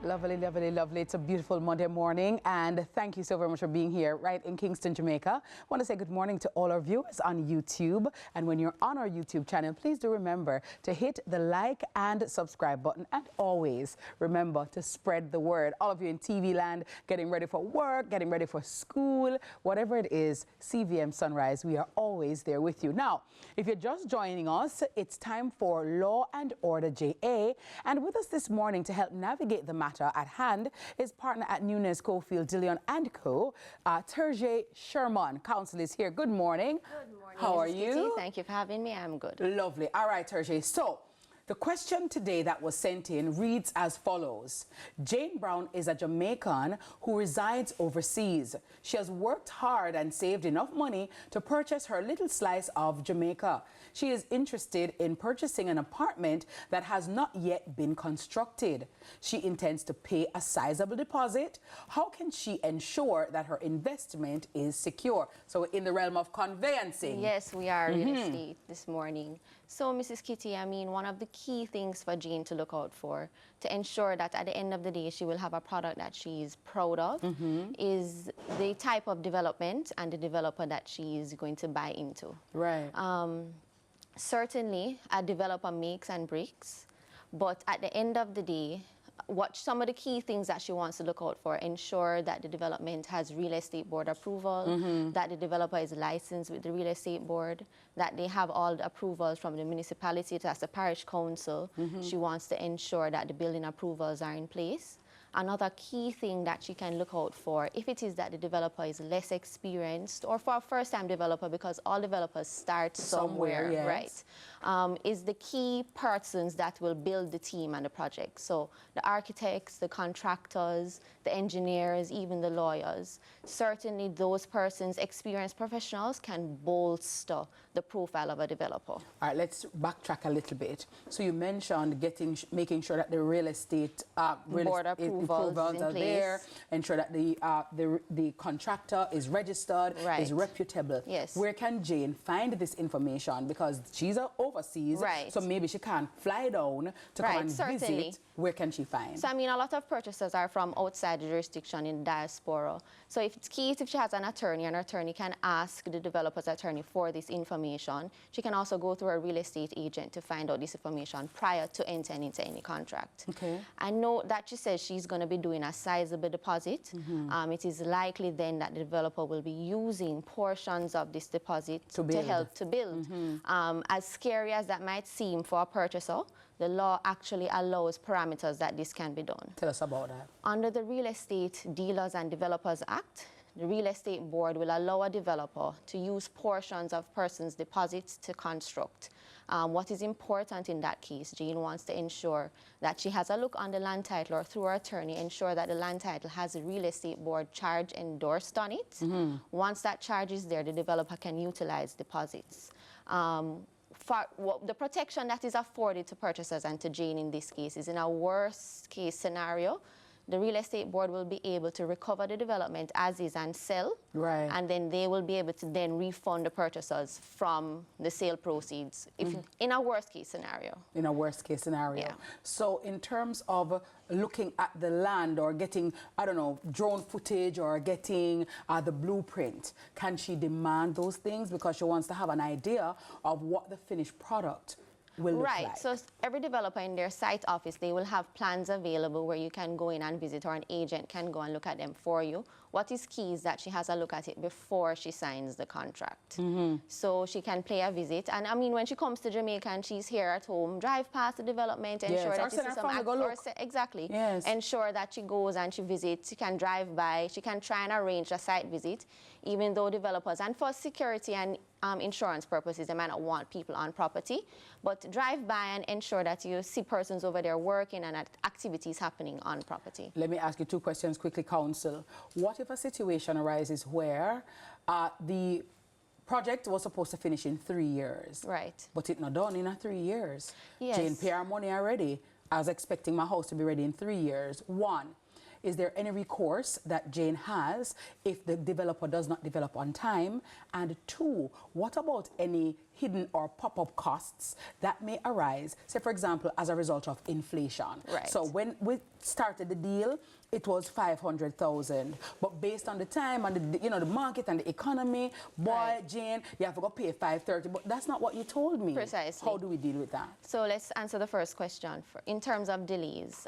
Lovely, lovely, lovely. It's a beautiful Monday morning, and thank you so very much for being here right in Kingston, Jamaica. I want to say good morning to all our viewers on YouTube. And when you're on our YouTube channel, please do remember to hit the like and subscribe button. And always remember to spread the word. All of you in TV land, getting ready for work, getting ready for school, whatever it is, CVM Sunrise, we are always there with you. Now, if you're just joining us, it's time for Law and Order JA. And with us this morning to help navigate the matter at hand is partner at Nunes Cofield Dillon and Co. Terje Sherman. Counsel is here. Good morning. Good morning. How are you? Kitty. Thank you for having me. I'm good. Lovely. All right, Terje. So, the question today that was sent in reads as follows. Jane Brown is a Jamaican who resides overseas. She has worked hard and saved enough money to purchase her little slice of Jamaica. She is interested in purchasing an apartment that has not yet been constructed. She intends to pay a sizable deposit. How can she ensure that her investment is secure? So in the realm of conveyancing. Yes, we are real estate this morning. So, Mrs. Kitty, I mean, one of the key things for Jane to look out for to ensure that at the end of the day she will have a product that she is proud of is the type of development and the developer that she is going to buy into. Right. Certainly, a developer makes and breaks, but at the end of the day, what some of the key things that she wants to look out for: ensure that the development has real estate board approval, that the developer is licensed with the real estate board, that they have all the approvals from the municipality, that's the parish council. She wants to ensure that the building approvals are in place. Another key thing that she can look out for, if it is that the developer is less experienced, or for a first-time developer, because all developers start somewhere, yes. right, is the key persons that will build the team and the project. So the architects, the contractors, the engineers, even the lawyers. Certainly those persons, experienced professionals, can bolster the profile of a developer. All right, let's backtrack a little bit. So you mentioned making sure that the real estate board approvals are there, ensure that the contractor is registered, right, is reputable. Yes. Where can Jane find this information? Because she's overseas, right, so maybe she can't fly down to come and visit. Where can she find? So, I mean, a lot of purchasers are from outside the jurisdiction in diaspora. So if it's key, if she has an attorney can ask the developer's attorney for this information. She can also go through a real estate agent to find out this information prior to entering into any contract. Okay. I know that she says she's going to be doing a sizable deposit. It is likely then that the developer will be using portions of this deposit to help to build. As scary as that might seem for a purchaser, the law actually allows parameters that this can be done. Tell us about that. Under the Real Estate Dealers and Developers Act, the Real Estate Board will allow a developer to use portions of persons' deposits to construct. What is important in that case, Jane wants to ensure that she has a look on the land title or through her attorney, ensure that the land title has a Real Estate Board charge endorsed on it. Once that charge is there, the developer can utilize deposits. The protection that is afforded to purchasers and to Jane in this case is in a worst case scenario, the Real Estate Board will be able to recover the development as is and sell. Right. And then they will be able to then refund the purchasers from the sale proceeds if in a worst case scenario. In a worst case scenario. Yeah. So in terms of looking at the land or getting, I don't know, drone footage or getting the blueprint, can she demand those things because she wants to have an idea of what the finished product will look like? Right, so every developer in their site office, they will have plans available where you can go in and visit, or an agent can go and look at them for you. What is key is that she has a look at it before she signs the contract. So she can pay a visit. And I mean, when she comes to Jamaica and she's here at home, drive past the development, ensure that this is some exactly. Yes. Ensure that she goes and she visits. She can drive by. She can try and arrange a site visit, even though developers, and for security and insurance purposes, they might not want people on property, but drive by and ensure that you see persons over there working and activities happening on property. Let me ask you two questions quickly, counsel. What if a situation arises where the project was supposed to finish in 3 years, right, but it's not done in 3 years? Yes. Jane pay her money already. I was expecting my house to be ready in 3 years. One, is there any recourse that Jane has if the developer does not develop on time? And two, what about any hidden or pop-up costs that may arise, say for example, as a result of inflation. Right. So when we started the deal, it was 500,000, but based on the time and the, the market and the economy, boy, Right. Jane, you have to go pay 530. But that's not what you told me. Precisely. How do we deal with that? So let's answer the first question. In terms of delays,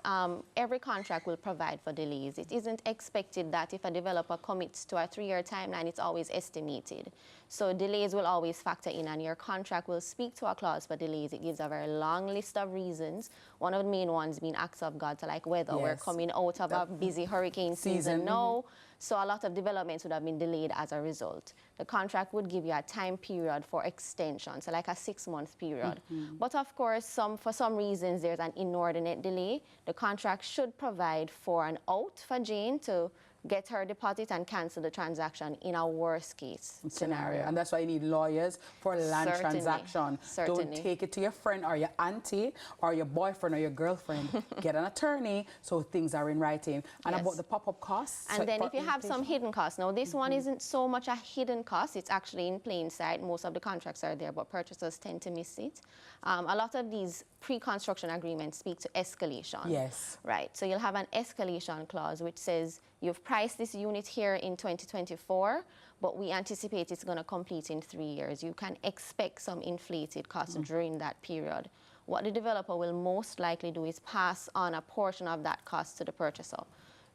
every contract will provide for delays. It isn't expected that if a developer commits to a 3-year timeline, it's always estimated. So delays will always factor in, and your contract will speak to a clause for delays. It gives a very long list of reasons. One of the main ones being acts of God, so like weather. Yes. We're coming out of a busy hurricane season now. So a lot of developments would have been delayed as a result. The contract would give you a time period for extension, so like a 6-month period. But of course, for some reasons, there's an inordinate delay. The contract should provide for an out for Jane to get her deposit and cancel the transaction in a worst case scenario. And that's why you need lawyers for a land transaction. Certainly. Don't take it to your friend or your auntie or your boyfriend or your girlfriend. Get an attorney so things are in writing. And Yes. about the pop-up costs. And then if you have some hidden costs, now this one isn't so much a hidden cost, it's actually in plain sight. Most of the contracts are there, but purchasers tend to miss it. A lot of these pre-construction agreements speak to escalation. Yes. Right, so you'll have an escalation clause which says you've priced this unit here in 2024, but we anticipate it's going to complete in 3 years. You can expect some inflated costs during that period. What the developer will most likely do is pass on a portion of that cost to the purchaser.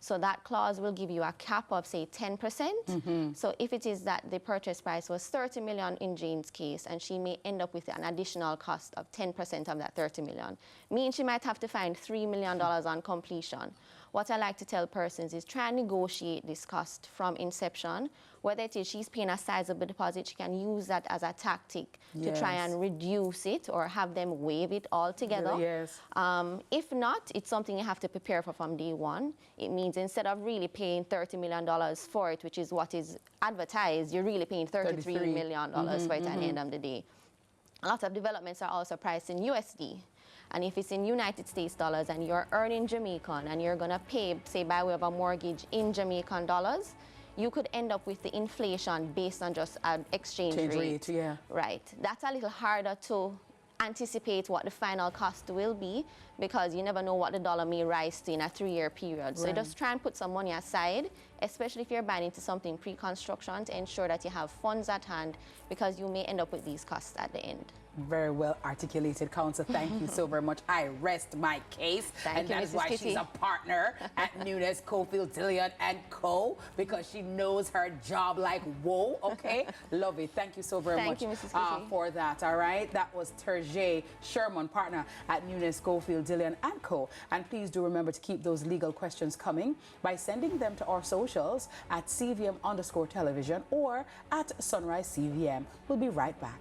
So that clause will give you a cap of, say, 10%. So if it is that the purchase price was 30 million in Jane's case, and she may end up with an additional cost of 10% of that 30 million, means she might have to find $3 million on completion. What I like to tell persons is try and negotiate this cost from inception. Whether it is she's paying a sizable deposit, she can use that as a tactic to try and reduce it or have them waive it altogether. Yes. If not, it's something you have to prepare for from day one. It means instead of really paying $30 million for it, which is what is advertised, you're really paying $33 million for it at the end of the day. A lot of developments are also priced in USD. And if it's in United States dollars and you're earning Jamaican and you're going to pay, say, by way of a mortgage in Jamaican dollars, you could end up with the inflation based on just an exchange rate. Yeah. Right. That's a little harder to anticipate what the final cost will be because you never know what the dollar may rise to in a 3-year period. So just try and put some money aside, especially if you're buying into something pre-construction, to ensure that you have funds at hand because you may end up with these costs at the end. Very well articulated, counsel. Thank you so very much. I rest my case. Thank you, that is Mrs. why Kitty. she's a partner at Nunes, Cofield, Dillion & Co. because she knows her job like whoa, okay? Love it. Thank you so very much Thank you, Mrs. Kitty. for that, all right? That was Terje Sherman, partner at Nunes, Cofield, Dillion & Co. And please do remember to keep those legal questions coming by sending them to our socials at CVM_television or at Sunrise CVM. We'll be right back.